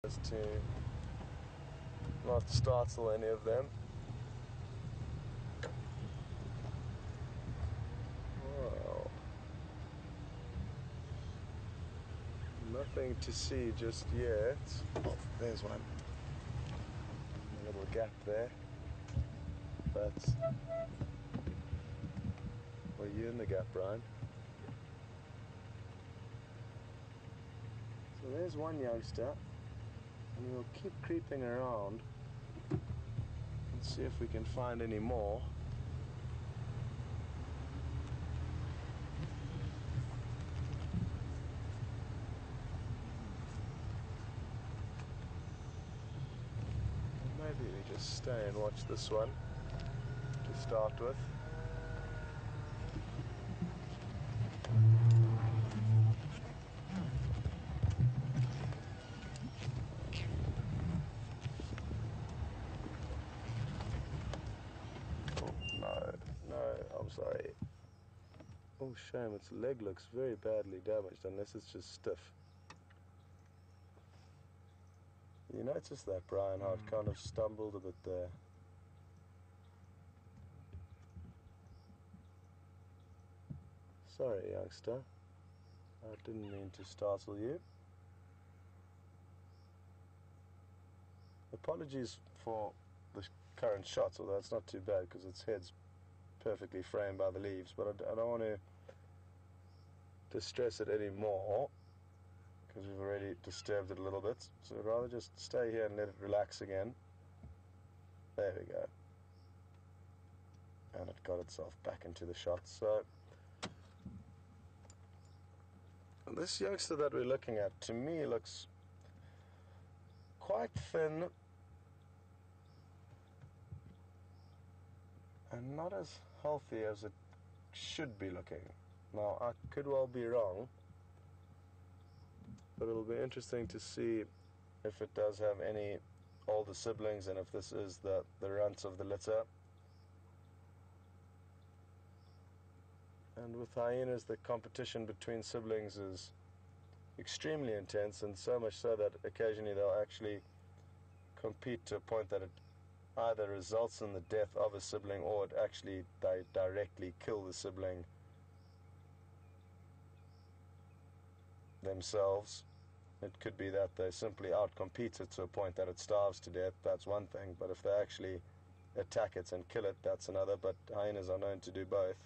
as to not startle any of them. Wow. Nothing to see just yet. Oh, there's one. A little gap there. But are you in the gap, Brian? So there's one youngster, and we'll keep creeping around and see if we can find any more. Maybe we just stay and watch this one to start with. No, I'm sorry. Oh, shame, its leg looks very badly damaged, unless it's just stiff. You noticed that, Brian, how it kind of stumbled a bit there. Sorry, youngster. I didn't mean to startle you. Apologies for the current shot, although it's not too bad because its head's perfectly framed by the leaves, but I don't want to distress it anymore because we've already disturbed it a little bit, so I'd rather just stay here and let it relax again. There we go. And it got itself back into the shot. So this youngster that we're looking at, to me, looks quite thin and not as healthy as it should be looking. Now, I could well be wrong, but it'll be interesting to see if it does have any older siblings and if this is the runt of the litter. And with hyenas, the competition between siblings is extremely intense, and so much so that occasionally they'll actually compete to a point that it either results in the death of a sibling or they directly kill the sibling themselves. It could be that they simply outcompete it to a point that it starves to death. That's one thing, but if they actually attack it and kill it, that's another. But hyenas are known to do both.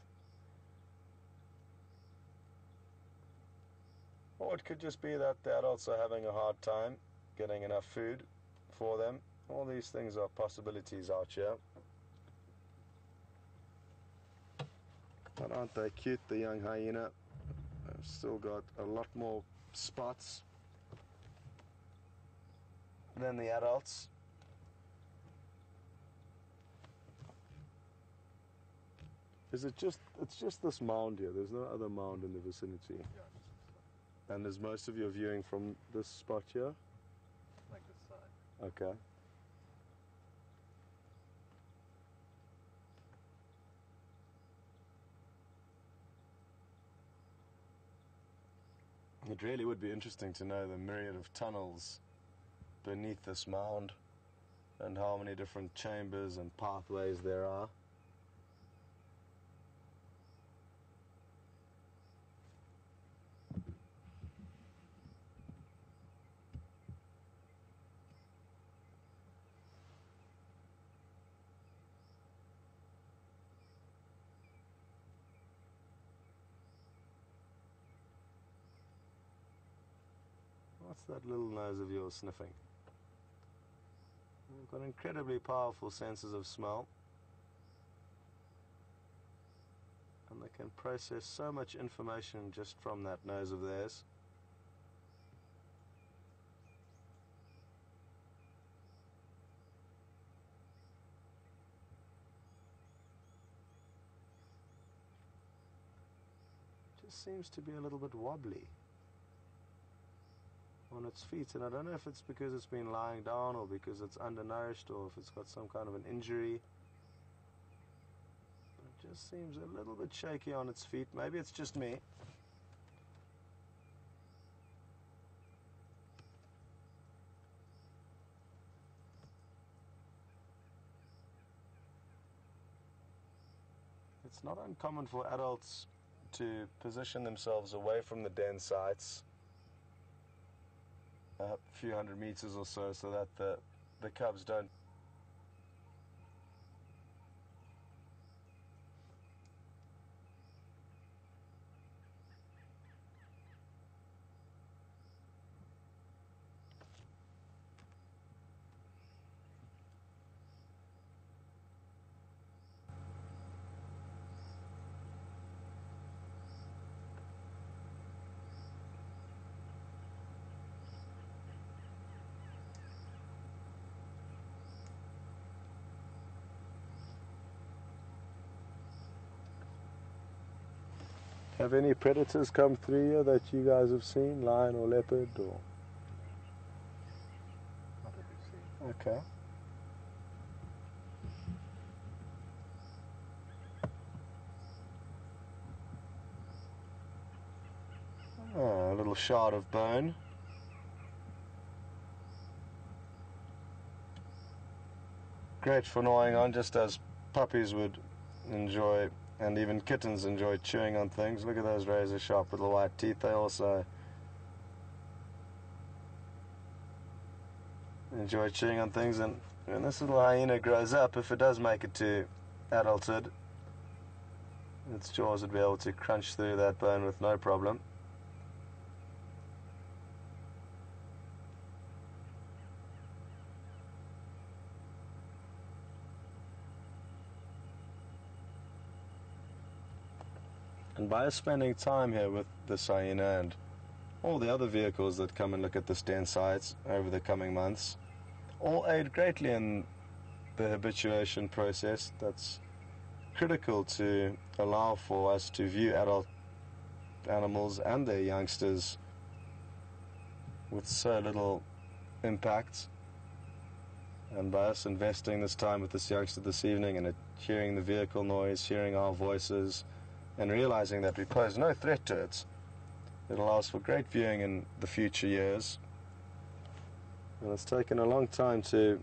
Or it could just be that the adults are having a hard time getting enough food for them. All these things are possibilities out here. But aren't they cute, the young hyena? They've still got a lot more spots than the adults. It's just this mound here. There's no other mound in the vicinity. And is most of your viewing from this spot here? Like this side. Okay. It really would be interesting to know the myriad of tunnels beneath this mound and how many different chambers and pathways there are. What's that little nose of yours sniffing? They've got incredibly powerful senses of smell, and they can process so much information just from that nose of theirs. Just seems to be a little bit wobbly on its feet, and I don't know if it's because it's been lying down or because it's undernourished or if it's got some kind of an injury. But it just seems a little bit shaky on its feet. Maybe it's just me. It's not uncommon for adults to position themselves away from the den sites a few hundred meters or so that the cubs don't. Have any predators come through here that you guys have seen, lion or leopard or? Not that we've seen. Okay. Oh, a little shard of bone. Great for gnawing on, just as puppies would enjoy, and even kittens enjoy chewing on things. Look at those razor sharp little white teeth. They also enjoy chewing on things, and when this little hyena grows up, if it does make it to adulthood, its jaws would be able to crunch through that bone with no problem. And by us spending time here with this hyena and all the other vehicles that come and look at this den sites over the coming months, all aid greatly in the habituation process that's critical to allow for us to view adult animals and their youngsters with so little impact. And by us investing this time with this youngster this evening and hearing the vehicle noise, hearing our voices, and realizing that we pose no threat to it, it allows for great viewing in the future years. And it's taken a long time to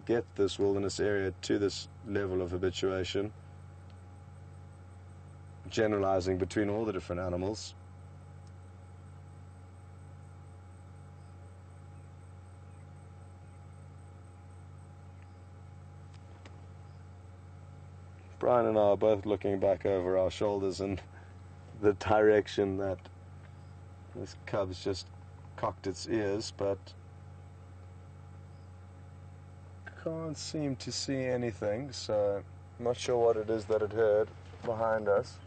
get this wilderness area to this level of habituation, generalizing between all the different animals. Brian and I are both looking back over our shoulders in the direction that this cub's just cocked its ears, but can't seem to see anything, so I'm not sure what it is that it heard behind us.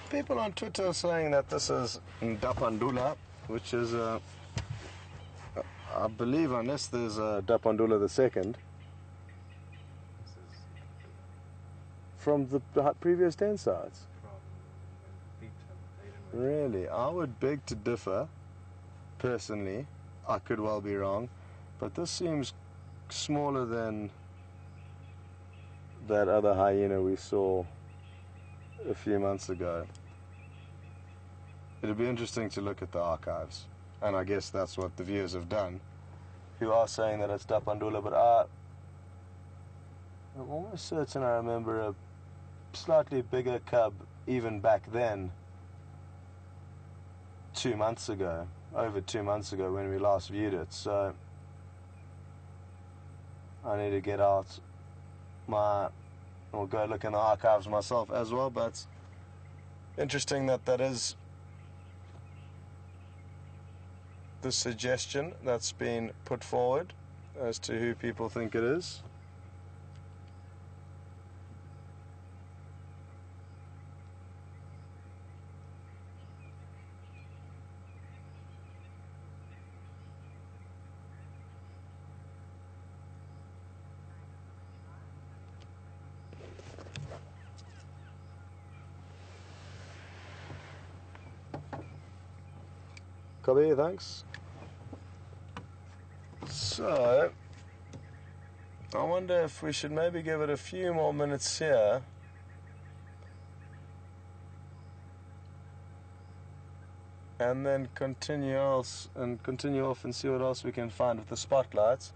People on Twitter are saying that this is Ndapandula, which is, I believe, unless there's a Ndapandula the second, This is from the previous den sites. from Beach and Aiden. Really? I would beg to differ, personally. I could well be wrong, but this seems smaller than that other hyena we saw a few months ago. It'd be interesting to look at the archives, and I guess that's what the viewers have done, who are saying that it's Ndapandula, but I'm almost certain I remember slightly bigger cub even back then, 2 months ago, over 2 months ago when we last viewed it. So I need to get out or go look in the archives myself as well. But interesting that is the suggestion that's been put forward as to who people think it is. Copy, thanks. So, I wonder if we should maybe give it a few more minutes here. And then continue off and see what else we can find with the spotlights.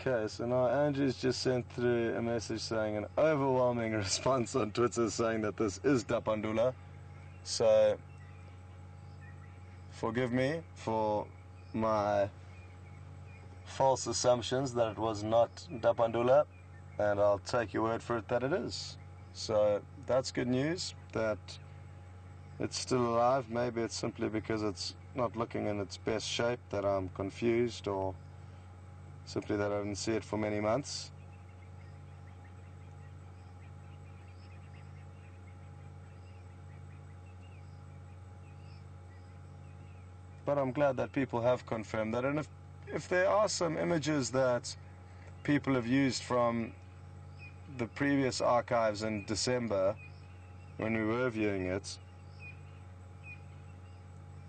Okay, so now Andrew's just sent through a message saying an overwhelming response on Twitter saying that this is Ndapandula. So, forgive me for my false assumptions that it was not Ndapandula, and I'll take your word for it that it is. So, that's good news that it's still alive. Maybe it's simply because it's not looking in its best shape that I'm confused, or simply that I didn't see it for many months. But I'm glad that people have confirmed that. And if there are some images that people have used from the previous archives in December when we were viewing it,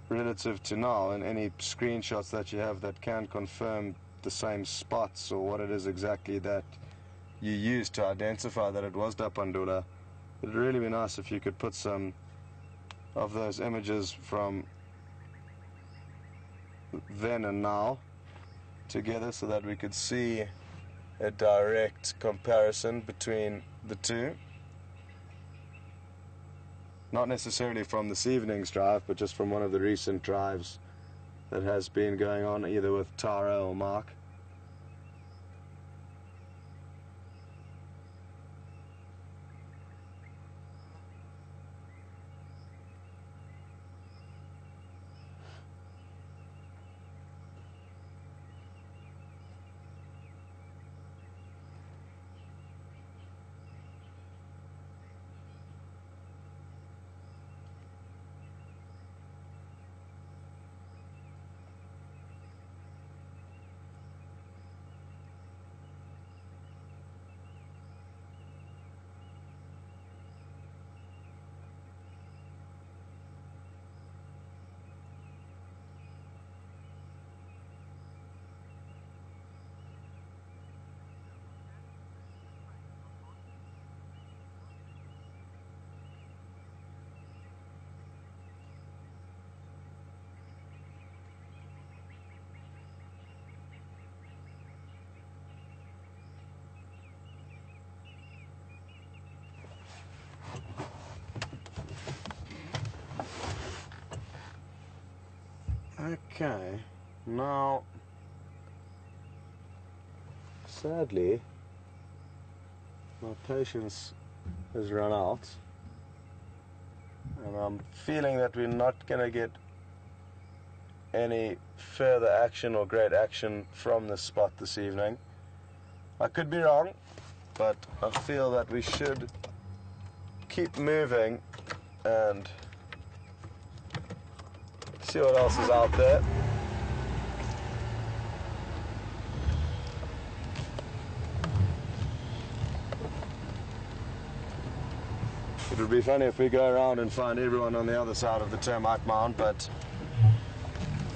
relative to now, and any screenshots that you have that can confirm the same spots or what it is exactly that you used to identify that it was Ndapandula, it'd really be nice if you could put some of those images from then and now together so that we could see a direct comparison between the two. Not necessarily from this evening's drive, but just from one of the recent drives that has been going on either with Tara or Mark. Okay, now, sadly, my patience has run out, and I'm feeling that we're not going to get any further action or great action from this spot this evening. I could be wrong, but I feel that we should keep moving and see what else is out there. It would be funny if we go around and find everyone on the other side of the termite mound, but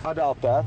I doubt that.